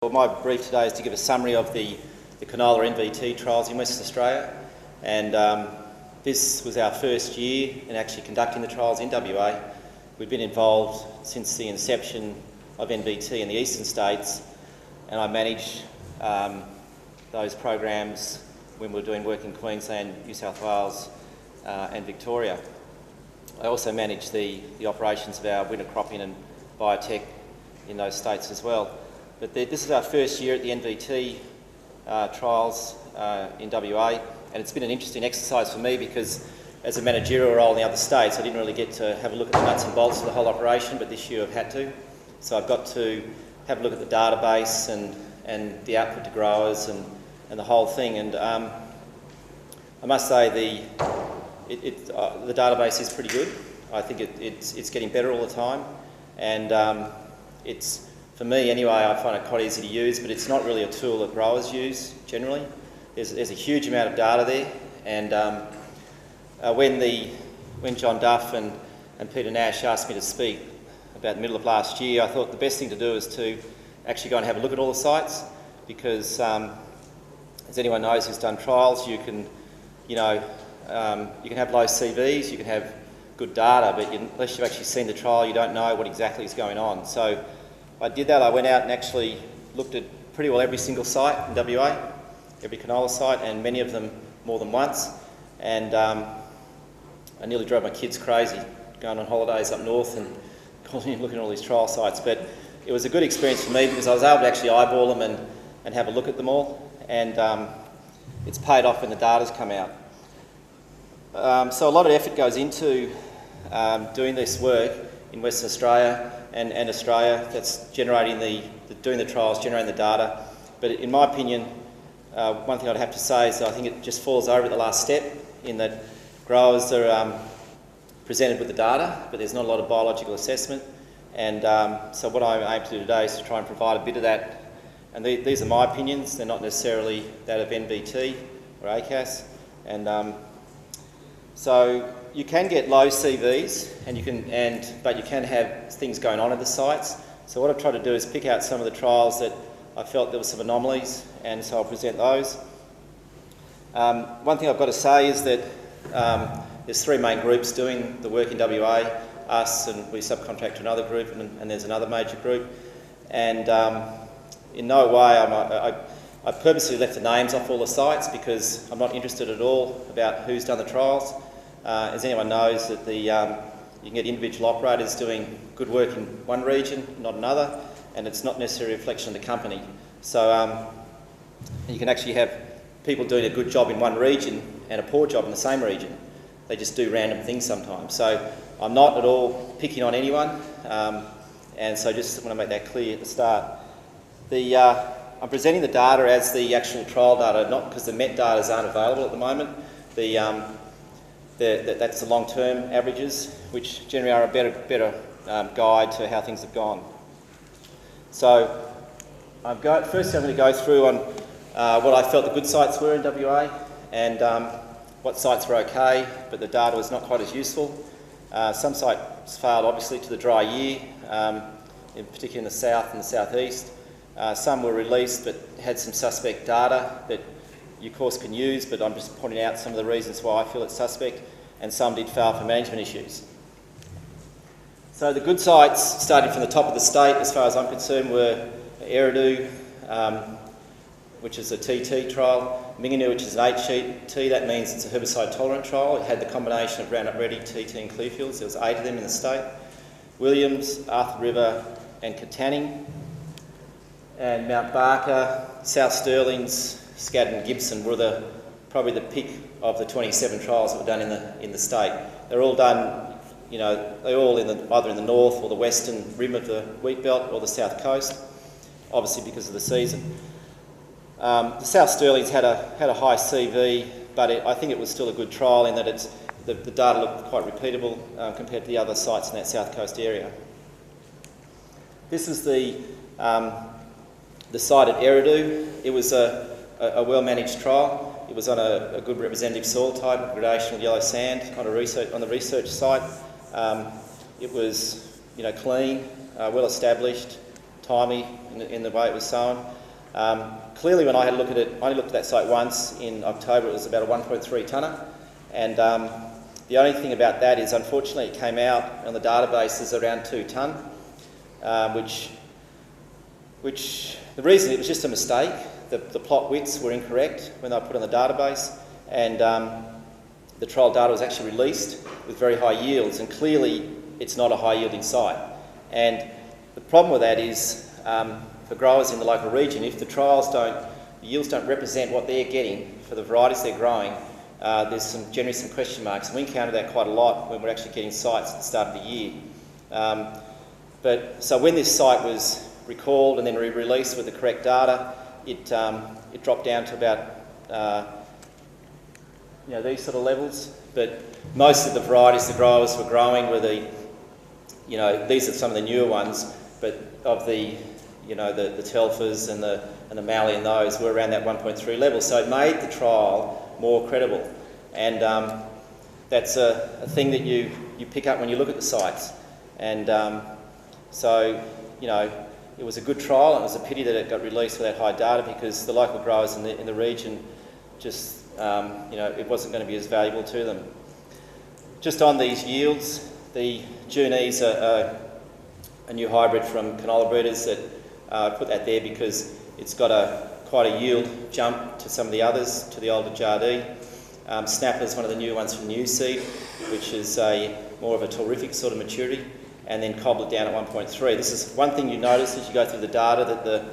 Well, my brief today is to give a summary of the canola NVT trials in Western Australia, and this was our first year in actually conducting the trials in WA. We've been involved since the inception of NVT in the eastern states, and I manage those programs when we're doing work in Queensland, New South Wales and Victoria. I also manage the operations of our winter cropping and biotech in those states as well. But this is our first year at the NVT trials in WA, and it's been an interesting exercise for me because as a managerial role in the other states, I didn't really get to have a look at the nuts and bolts of the whole operation, but this year I've had to. So I've got to have a look at the database and the output to growers and the whole thing. And I must say the database is pretty good. I think it's getting better all the time, and it's, for me anyway, I find it quite easy to use, but it's not really a tool that growers use generally. There's a huge amount of data there, and when John Duff and Peter Nash asked me to speak about the middle of last year, I thought the best thing to do is to actually go and have a look at all the sites, because as anyone knows who's done trials, you can have low CVs, you can have good data, but unless you've actually seen the trial, you don't know what exactly is going on. So I did that. I went out and actually looked at pretty well every single site in WA, every canola site, and many of them more than once. And I nearly drove my kids crazy going on holidays up north and looking at all these trial sites. But it was a good experience for me because I was able to actually eyeball them and have a look at them all. And it's paid off when the data's come out. So a lot of effort goes into doing this work in Western Australia and Australia, that's generating doing the trials, generating the data. But in my opinion, one thing I'd have to say is that I think it just falls over at the last step, in that growers are presented with the data, but there's not a lot of biological assessment. And so what I aim to do today is to try and provide a bit of that. And these are my opinions, they're not necessarily that of NVT or ACAS. And so you can get low CVs, but you can have things going on at the sites. So what I've tried to do is pick out some of the trials that I felt there were some anomalies, and so I'll present those. One thing I've got to say is that there's three main groups doing the work in WA, us, and we subcontract to another group, and there's another major group. And in no way I purposely left the names off all the sites because I'm not interested at all about who's done the trials. As anyone knows, that you can get individual operators doing good work in one region, not another, and it's not necessarily a reflection of the company. So you can actually have people doing a good job in one region and a poor job in the same region. They just do random things sometimes. So I'm not at all picking on anyone, and so just want to make that clear at the start. I'm presenting the data as the actual trial data, not because the metadata aren't available at the moment. That's the long-term averages, which generally are a better guide to how things have gone. So firstly I'm going to go through on what I felt the good sites were in WA, and what sites were okay, but the data was not quite as useful. Some sites failed obviously to the dry year, in particular in the south and the southeast. Some were released but had some suspect data that you of course can use, but I'm just pointing out some of the reasons why I feel it's suspect, and some did fail for management issues. So the good sites, starting from the top of the state as far as I'm concerned, were Eridu, which is a TT trial, Minganoo, which is an HT, that means it's a herbicide tolerant trial. It had the combination of Roundup Ready, TT and Clearfields. There was 8 of them in the state. Williams, Arthur River and Katanning. And Mount Barker, South Stirlings, Skadden and Gibson were probably the pick of the 27 trials that were done in the state. They're all done, they're all either in the north or the western rim of the wheat belt or the south coast, obviously because of the season. The South Stirlings had a high CV, but I think it was still a good trial in that the data looked quite repeatable compared to the other sites in that south coast area. This is the site at Eridu. It was a well-managed trial. It was on a good representative soil type, gradation with yellow sand on the research site. It was clean, well established, timely in the way it was sown. Clearly, when I had a look at it, I only looked at that site once in October. It was about a 1.3 tonner, and the only thing about that is, unfortunately, it came out on the database as around 2 tonne, which the reason it was just a mistake. The plot widths were incorrect when they were put on the database, and the trial data was actually released with very high yields, and clearly it's not a high yielding site. And the problem with that is, for growers in the local region, if the yields don't represent what they're getting for the varieties they're growing, there's generally some question marks, and we encounter that quite a lot when we're actually getting sites at the start of the year. So when this site was recalled and then re-released with the correct data, it dropped down to about these sort of levels. But most of the varieties the growers were growing were these are some of the newer ones, but of the Telfas and the Mallee and those were around that 1.3 level. So it made the trial more credible, and that's a thing that you pick up when you look at the sites. And it was a good trial, and it was a pity that it got released with that high data, because the local growers in the region just it wasn't going to be as valuable to them. Just on these yields, the Junese are a new hybrid from canola breeders that put that there because it's got quite a yield jump to some of the others, to the older JRD. Snapper's one of the new ones from New Seed, which is more of a terrific sort of maturity, and then cobbler down at 1.3. This is one thing you notice as you go through the data, that the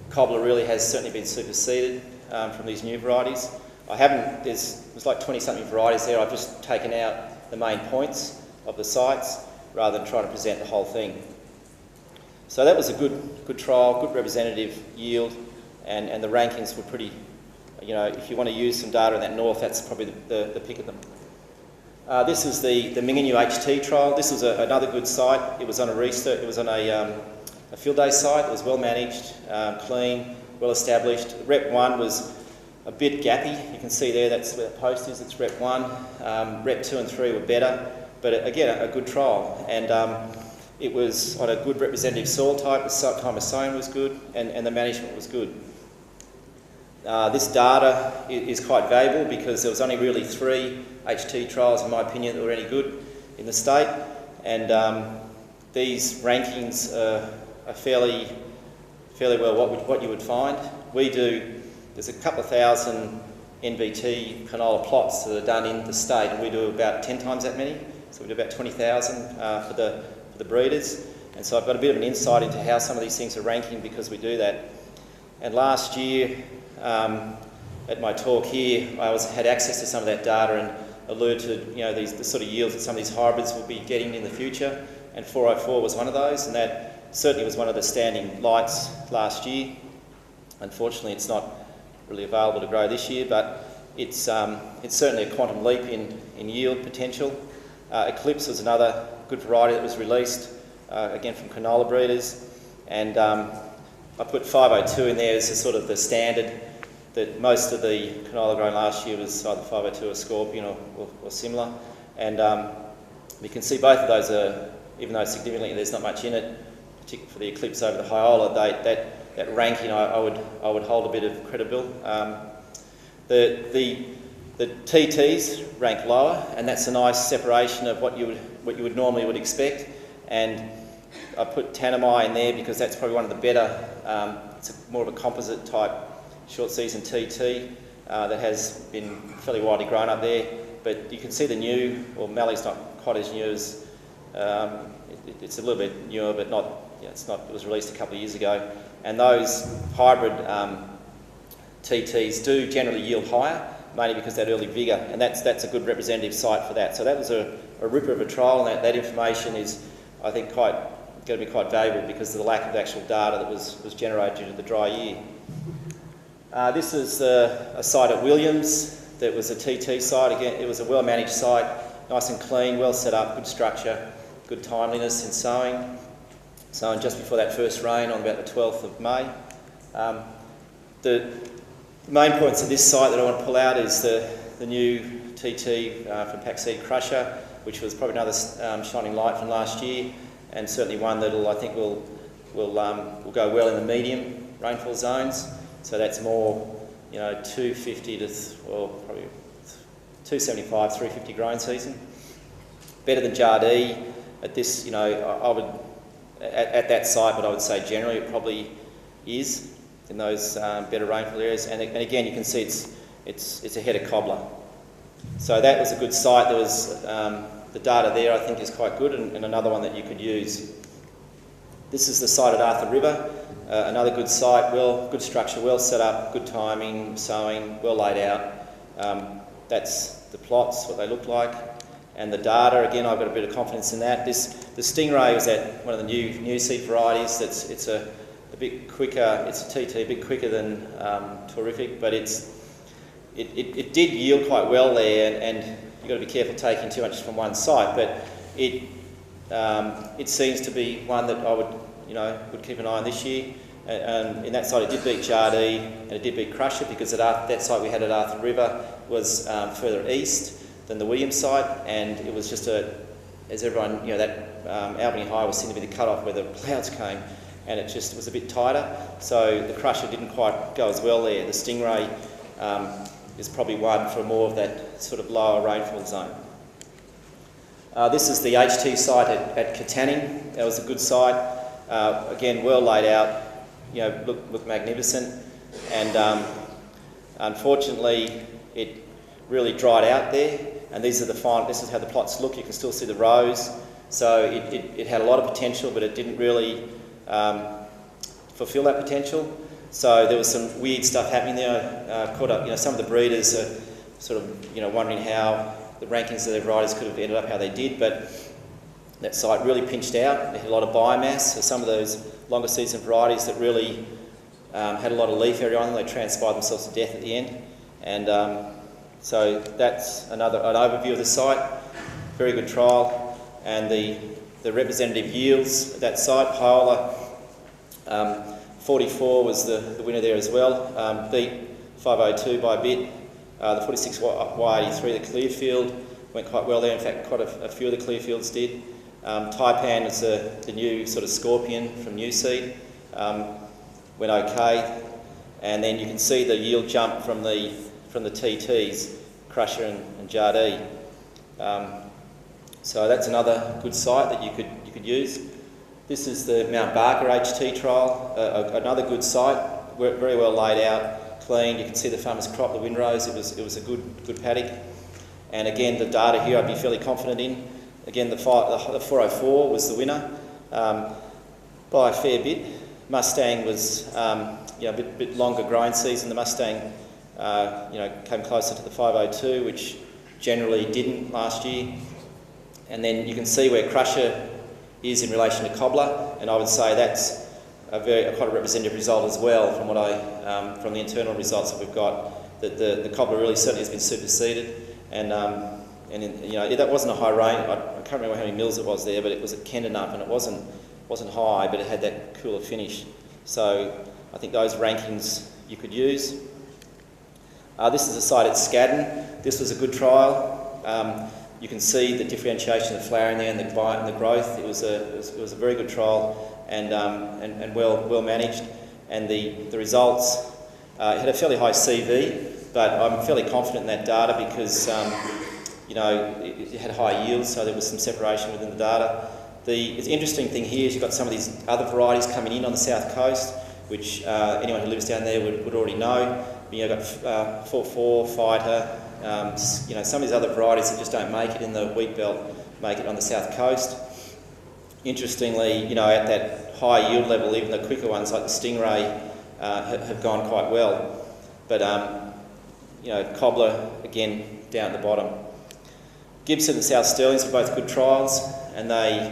cobbler really has certainly been superseded from these new varieties. There's like 20 something varieties there. I've just taken out the main points of the sites rather than trying to present the whole thing. So that was a good trial, good representative yield, and the rankings were pretty, if you want to use some data in that north, that's probably the pick of them. This is the Minginoo HT trial. This was another good site. It was on a field day site. It was well managed, clean, well established. Rep 1 was a bit gappy. You can see there, that's where the post is, it's Rep 1. Rep 2 and 3 were better, but again, a good trial. And it was on a good representative soil type. The time of sowing was good, and the management was good. This data is quite valuable because there was only really 3 HT trials, in my opinion, that were any good in the state, and these rankings are fairly well what you would find. There's a couple of thousand NVT canola plots that are done in the state, and we do about 10 times that many, so we do about 20,000 for the breeders, and so I've got a bit of an insight into how some of these things are ranking because we do that. And last year, at my talk here, I had access to some of that data and alluded to the sort of yields that some of these hybrids will be getting in the future, and 404 was one of those, and that certainly was one of the standing lights last year. Unfortunately, it's not really available to grow this year, but it's certainly a quantum leap in yield potential. Eclipse was another good variety that was released, again from canola breeders, and I put 502 in there as a sort of the standard that most of the canola grown last year was either 502 or Scorpion or similar, and you can see both of those are, even though significantly there's not much in it, particularly for the Eclipse over the Hyola, that ranking I would hold a bit of credibility. The TTs rank lower, and that's a nice separation of what you would normally expect. And I put Tanami in there because that's probably one of the better. It's more of a composite type short season TT that has been fairly widely grown up there. But you can see the new, well, Mallie's not quite as new as it's a little bit newer, but not. It's not. It was released a couple of years ago, and those hybrid TTs do generally yield higher, mainly because of that early vigour, and that's a good representative site for that. So that was a ripper of a trial, and that information is, I think, going to be quite valuable because of the lack of actual data that was generated due to the dry year. This is a site at Williams that was a TT site. Again, it was a well-managed site, nice and clean, well set up, good structure, good timeliness in sowing. Sown just before that first rain on about the 12th of May. The main points of this site that I want to pull out is the new TT from Packseed Crusher, which was probably another shining light from last year, and certainly one that I think will will go well in the medium rainfall zones. So that's more, 250 to, well, probably 275, 350 growing season. Better than GRD at this, I would, at that site, but I would say generally it probably is in those better rainfall areas. And again, you can see it's ahead of cobbler. So that was a good site. There was the data there, I think, is quite good, and another one that you could use. This is the site at Arthur River, another good site, good structure, well set up, good timing, sowing, well laid out. That's the plots, what they look like, and the data. Again, I've got a bit of confidence in that. The Stingray was at one of the new seed varieties. It's a bit quicker. It's a TT, a bit quicker than Terrific, but it did yield quite well there, and you've got to be careful taking too much from one site. But it seems to be one that I would keep an eye on this year. And in that site, it did beat GRD and it did beat Crusher, because that site we had at Arthur River was further east than the Williams site, and it was just as everyone, that Albany High was seen to be the cut-off where the clouds came, and it just was a bit tighter. So the Crusher didn't quite go as well there. The Stingray is probably one for more of that sort of lower rainfall zone. This is the HT site at Katanning. That was a good site. Again, well laid out, looked magnificent. And unfortunately, it really dried out there. And this is how the plots look. You can still see the rows. So it had a lot of potential, but it didn't really fulfil that potential. So there was some weird stuff happening there. Caught up, some of the breeders are sort of, wondering how the rankings of their varieties could have ended up how they did, but that site really pinched out. It had a lot of biomass. So some of those longer season varieties that really had a lot of leaf area on them, they transpired themselves to death at the end. And so that's an overview of the site. Very good trial. And the representative yields at that site, Hyola, 44 was the winner there as well. Beat 502 by a bit. The 46 Y83, the Clearfield, went quite well there. In fact, quite a few of the Clearfields did. Taipan is the new sort of Scorpion from New Seed. Went okay. And then you can see the yield jump from the TTs, Crusher and Jardee. So that's another good site that you could use. This is the Mount Barker HT trial, another good site, very well laid out, clean. You can see the farmer's crop, the windrows. It was a good paddock. And again, the data here I'd be fairly confident in. Again, the 404 was the winner by a fair bit. Mustang was a bit longer growing season. The Mustang came closer to the 502, which generally didn't last year. And then you can see where Crusher is in relation to Cobbler, and I would say that's quite a representative result as well from from the internal results that we've got. That the Cobbler really certainly has been superseded, and that wasn't a high rain. I can't remember how many mils it was there, but it was at Kendenup, and it wasn't high, but it had that cooler finish. So I think those rankings you could use. This is a site at Scadden. This was a good trial. You can see the differentiation of the flowering there and the growth. It was a very good trial and well managed. And the results, it had a fairly high CV, but I'm fairly confident in that data because it had high yields, so there was some separation within the data. The interesting thing here is you've got some of these other varieties coming in on the south coast, which anyone who lives down there would already know. You've got 4-4, Fighter. Some of these other varieties that just don't make it in the wheat belt make it on the south coast. Interestingly, at that high yield level, even the quicker ones like the Stingray have gone quite well. But Cobbler again down at the bottom. Gibson and South Sterlings were both good trials, and they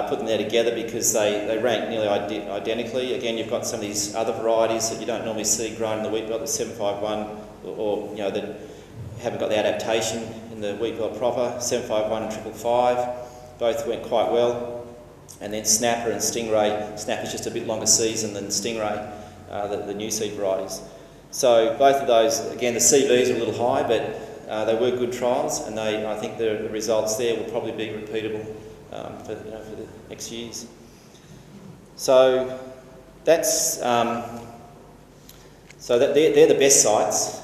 put them there together because they rank nearly identically. Again, you've got some of these other varieties that you don't normally see grown in the wheat belt, the 751, or that haven't got the adaptation in the wheat belt proper. 751 and 555 both went quite well. And then Snapper and Stingray. Snapper's just a bit longer season than Stingray, the new seed varieties. So both of those, again, the CVs are a little high, but they were good trials, and I think the results there will probably be repeatable for the next years. So that's they're the best sites.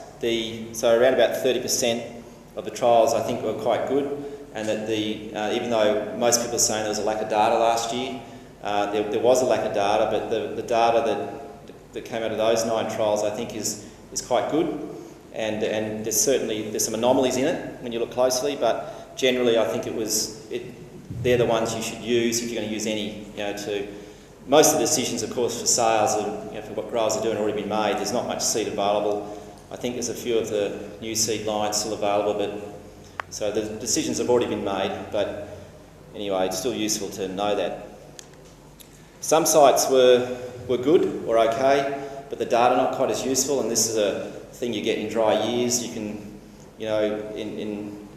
So around about 30% of the trials I think were quite good, and that even though most people are saying there was a lack of data last year, there was a lack of data, but the data that came out of those 9 trials I think is quite good, and there's some anomalies in it when you look closely, but generally I think they're the ones you should use if you're going to use any. Most of the decisions, of course, for sales and for what growers are doing have already been made. There's not much seed available. I think there's a few of the new seed lines still available, so the decisions have already been made. But anyway, it's still useful to know that. Some sites were good or okay, but the data not quite as useful. And this is a thing you get in dry years. You can, in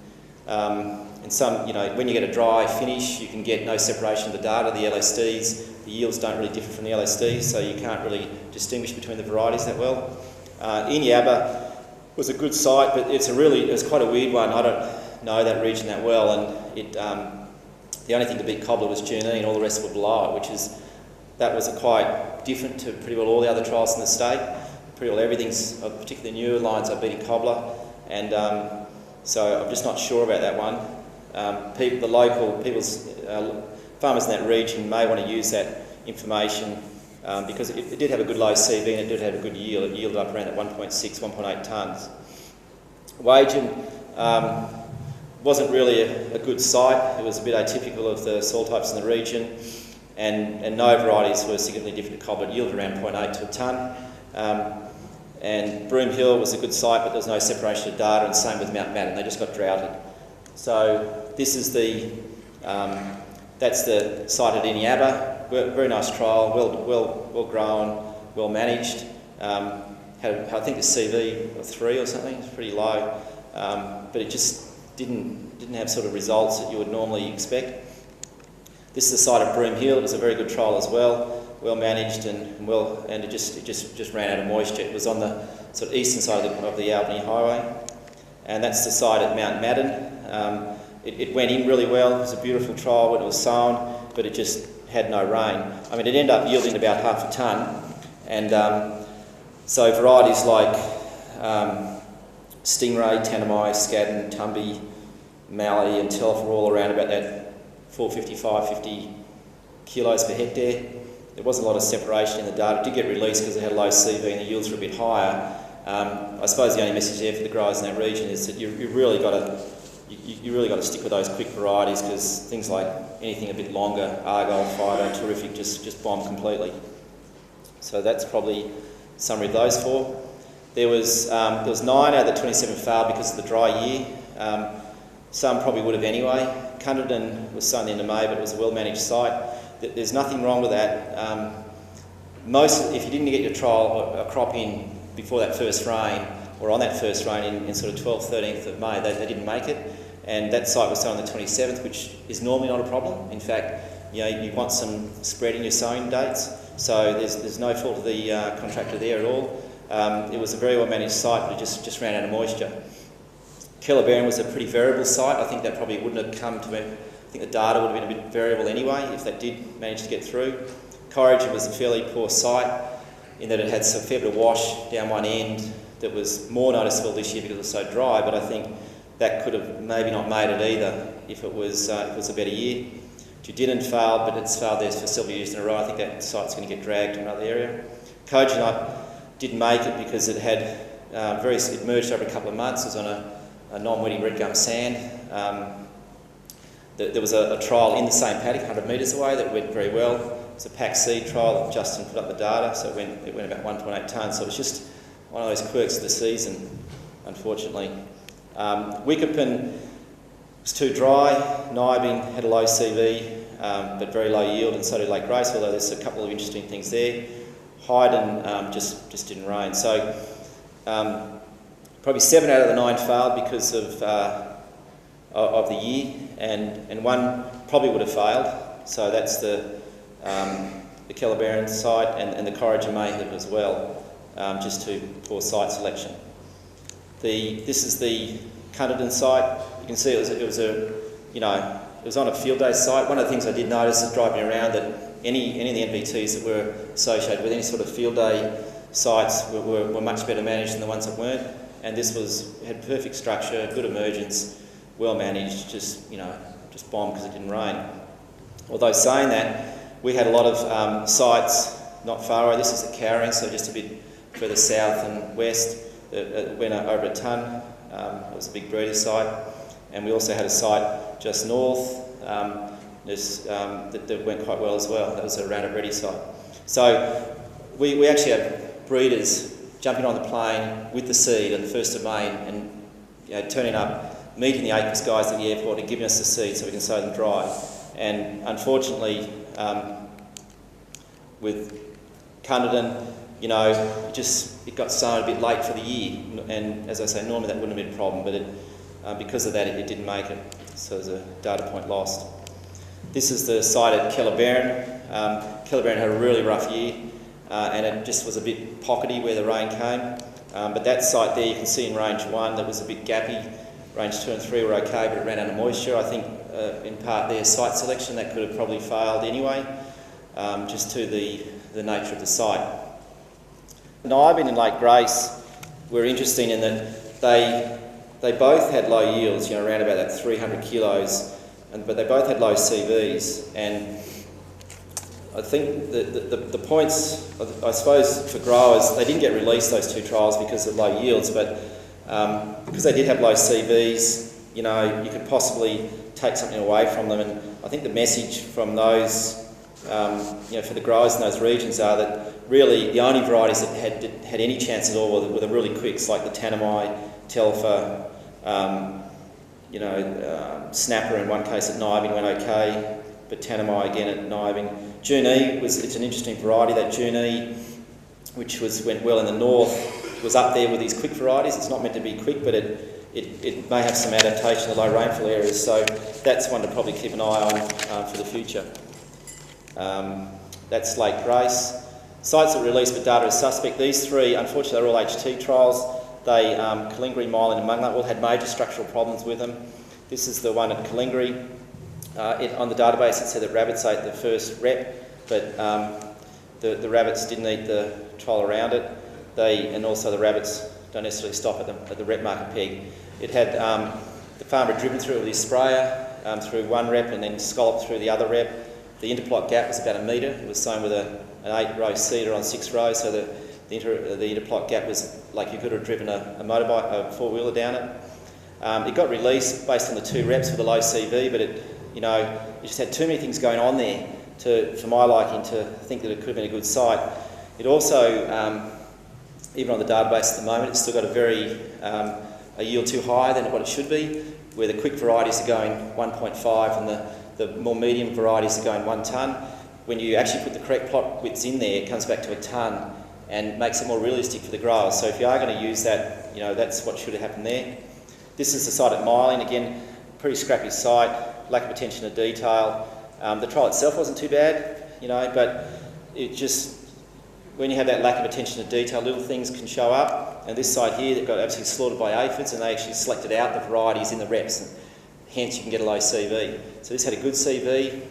some, when you get a dry finish, you can get no separation of the data, the LSDs. The yields don't really differ from the LSDs, so you can't really distinguish between the varieties that well. Eneabba was a good site, but it was quite a weird one. I don't know that region that well, and the only thing to beat Cobbler was Junine, all the rest were below it, that was quite different to pretty well all the other trials in the state. Pretty well everything's, particularly newer lines, are beating Cobbler, and so I'm just not sure about that one. Farmers in that region may want to use that information because it did have a good low CV and it did have a good yield. It yielded up around that 1.6, 1.8 tonnes. Wagen wasn't really a good site. It was a bit atypical of the soil types in the region, and no varieties were significantly different to Cobbler. It yielded around 0.8 to a tonne. And Broome Hill was a good site, but there was no separation of data, and same with Mount Madden. They just got droughted. So this is that's the site at Eneabba. Very nice trial, well grown, well managed. Had I think a CV of 3 or something. It's pretty low, but it just didn't have sort of results that you would normally expect. This is the site of Broome Hill. It was a very good trial as well, well managed and it just ran out of moisture. It was on the sort of eastern side of the Albany Highway, and that's the site at Mount Madden. It went in really well. It was a beautiful trial when it was sown, but it just had no rain. I mean, it ended up yielding about half a tonne, and so varieties like Stingray, Tanami, Skadden, Tumby, Mallee and Telfer were all around about that 455, 50 kilos per hectare. There wasn't a lot of separation in the data. It did get released because it had low CV and the yields were a bit higher. I suppose the only message there for the growers in that region is that you really got to stick with those quick varieties, because things like anything a bit longer, Argyle, Fido, Terrific, just bomb completely. So that's probably a summary of those 4. There was 9 out of the 27 failed because of the dry year. Some probably would have anyway. Cunderton was sown into May, but it was a well-managed site. There's nothing wrong with that. If you didn't get your trial a crop in before that first rain, or on that first rain in sort of 12th, 13th of May, they didn't make it. And that site was sown on the 27th, which is normally not a problem. In fact, you want some spread in your sowing dates, so there's no fault of the contractor there at all. It was a very well managed site, but it just ran out of moisture. Kellerberrin was a pretty variable site. I think that probably wouldn't have come to it. I think the data would have been a bit variable anyway if that did manage to get through. Corrigan was a fairly poor site in that it had a fair bit of wash down one end that was more noticeable this year because it was so dry, but I think that could have maybe not made it either if it was a better year. Judinnon failed, but it's failed there for several years in a row. I think that site's going to get dragged to another area. Coconut didn't make it because it had it merged over a couple of months. It was on a non-wetting red gum sand. There was a trial in the same paddock 100 metres away that went very well. It was a pack seed trial that Justin put up the data, so it went about 1.8 tonnes. So it was just one of those quirks of the season, unfortunately. Wickerpen was too dry. Nibing had a low CV, but very low yield, and so did Lake Grace, although there's a couple of interesting things there. Hayden just didn't rain. So probably 7 out of the 9 failed because of the year, and one probably would have failed. So that's the Kellerberrin site, and the Corrigan may have as well, just to poor site selection. This is the Cunderton site. You can see it was a it was on a field day site. One of the things I did notice is driving around that any of the NVTs that were associated with any sort of field day sites were much better managed than the ones that weren't. And this had perfect structure, good emergence, well managed, just bombed because it didn't rain. Although saying that, we had a lot of sites not far away. This is at Cowring, so just a bit further south and west. It went over a tonne. It was a big breeder site. And we also had a site just north that went quite well as well. That was a Roundup Ready site. So we actually have breeders jumping on the plane with the seed on the 1st of May and turning up, meeting the APIS guys at the airport and giving us the seed so we can sow them dry. And unfortunately, with Cunderdin, it got sown a bit late for the year. And as I say, normally that wouldn't have been a problem, but because of that, it didn't make it. So there's a data point lost. This is the site at Kellerberrin. Kellerberrin had a really rough year, and it just was a bit pockety where the rain came. But that site there, you can see in range 1, that was a bit gappy. Range 2 and 3 were okay, but it ran out of moisture. I think in part their site selection, that could have probably failed anyway, just to the nature of the site. Niabin and Lake Grace were interesting in that they both had low yields, around about that 300 kilos, but they both had low CVs. And I think the points, I suppose, for growers, they didn't get released, those 2 trials, because of low yields, but because they did have low CVs, you could possibly take something away from them. And I think the message from those, for the growers in those regions are that really the only varieties that had any chance at all were the really quicks, like the Tanami, Telfer, Snapper in one case at Niabin went okay, but Tanami again at Niabin. Junee it's an interesting variety, that Junee, which went well in the north, was up there with these quick varieties. It's not meant to be quick, but it may have some adaptation to low rainfall areas, so that's one to probably keep an eye on for the future. That's Lake Grace. Sites that were released but data is suspect. These 3, unfortunately, they're all HT trials. They, Kalingri, Mylan and Mangla, all had major structural problems with them. This is the one at Kalingri. On the database it said that rabbits ate the first rep, but the rabbits didn't eat the trial around it. And also the rabbits don't necessarily stop at the rep marker peg. It had the farmer driven through with his sprayer through one rep and then scalloped through the other rep. The interplot gap was about 1 metre. It was sown with an 8-row seeder on 6 rows, so the interplot gap was like you could have driven a motorbike, a 4-wheeler down it. It got released based on the 2 reps with a low CV, but it just had too many things going on there for my liking to think that it could have been a good site. It also, even on the database at the moment, it's still got a yield too high than what it should be, where the quick varieties are going 1.5 and the more medium varieties are going 1 tonne. When you actually put the correct plot widths in there, it comes back to a tonne and makes it more realistic for the growers. So if you are going to use that, that's what should have happened there. This is the site at Mylan, again, pretty scrappy site, lack of attention to detail. The trial itself wasn't too bad, but it just, when you have that lack of attention to detail, little things can show up. And this site here, that got absolutely slaughtered by aphids, and they actually selected out the varieties in the reps, and hence you can get a low CV. So this had a good CV,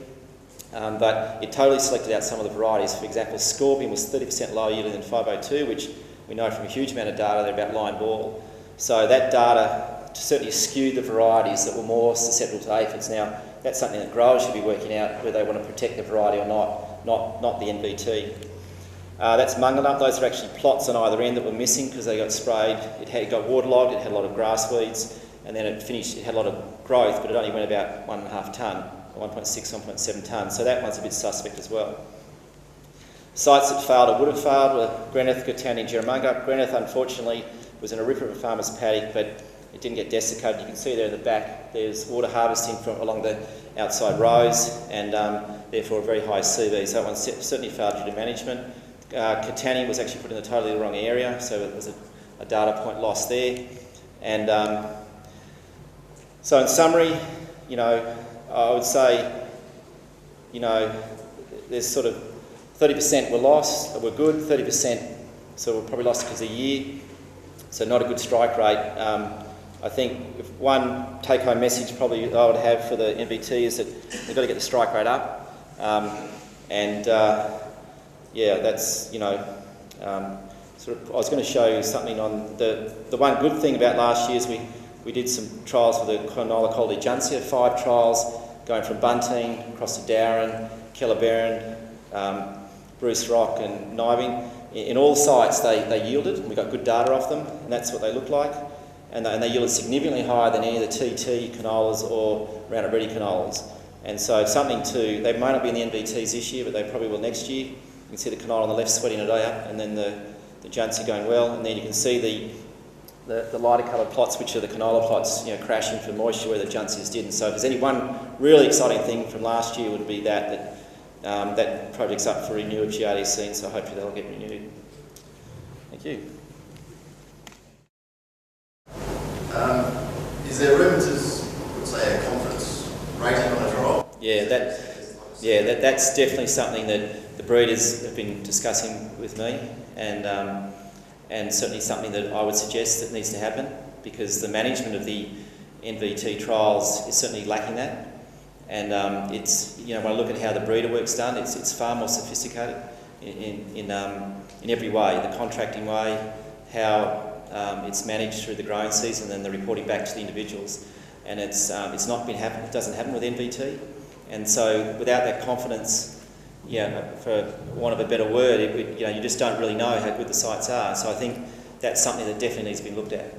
but it totally selected out some of the varieties. For example, Scorpion was 30% lower yielding than 502, which we know from a huge amount of data they're about line ball. So that data certainly skewed the varieties that were more susceptible to aphids. Now, that's something that growers should be working out, whether they want to protect the variety or not the NVT. That's Munganup. Those are actually plots on either end that were missing because they got sprayed. It got waterlogged, it had a lot of grass weeds, and then it had a lot of growth, but it only went about 1.5 tonne, 1.6, 1.7 tonne. So that one's a bit suspect as well. Sites that failed or would have failed were Greneth, Katani, Jerramunga. Greneth, unfortunately, was in a ripper of a farmer's paddock, but it didn't get desiccated. You can see there in the back, there's water harvesting along the outside rows, and therefore a very high CV. So that one certainly failed due to management. Katani was actually put in the totally wrong area, so it was a data point loss there. And so in summary, I would say, there's sort of 30% were good, 30% so were probably lost because of the year, so not a good strike rate. I think if one take-home message probably I would have for the NVT is that they've got to get the strike rate up, yeah, that's, you know, sort of, I was going to show you something on the one good thing about last year is we did some trials for the canola quality Junsia, 5 trials going from Bunting across to Darren, Kellerberrin, Bruce Rock and Niving. In all sites they yielded, and we got good data off them, and that's what they look like. And they yielded significantly higher than any of the TT canolas or Roundup Ready canolas. And so something to, they may not be in the NVTs this year, but they probably will next year. You can see the canola on the left sweating it up, and then the Junsia going well, and then you can see the lighter coloured plots, which are the canola plots, you know, crashing for moisture where the Junsias didn't. So if there's any one really exciting thing from last year would be that project's up for renewal at GRDC, and so hopefully that'll get renewed. Thank you. Is there room to, let's say, a confidence rating on a trial? Yeah, that's definitely something that the breeders have been discussing with me, and certainly something that I would suggest that needs to happen, because the management of the NVT trials is certainly lacking that. And it's, you know, when I look at how the breeder work's done, it's far more sophisticated in every way, the contracting way, how it's managed through the growing season and the reporting back to the individuals. And it's not been happening, it doesn't happen with NVT. And so without that confidence, yeah, for want of a better word, you know, you just don't really know how good the sites are. So I think that's something that definitely needs to be looked at.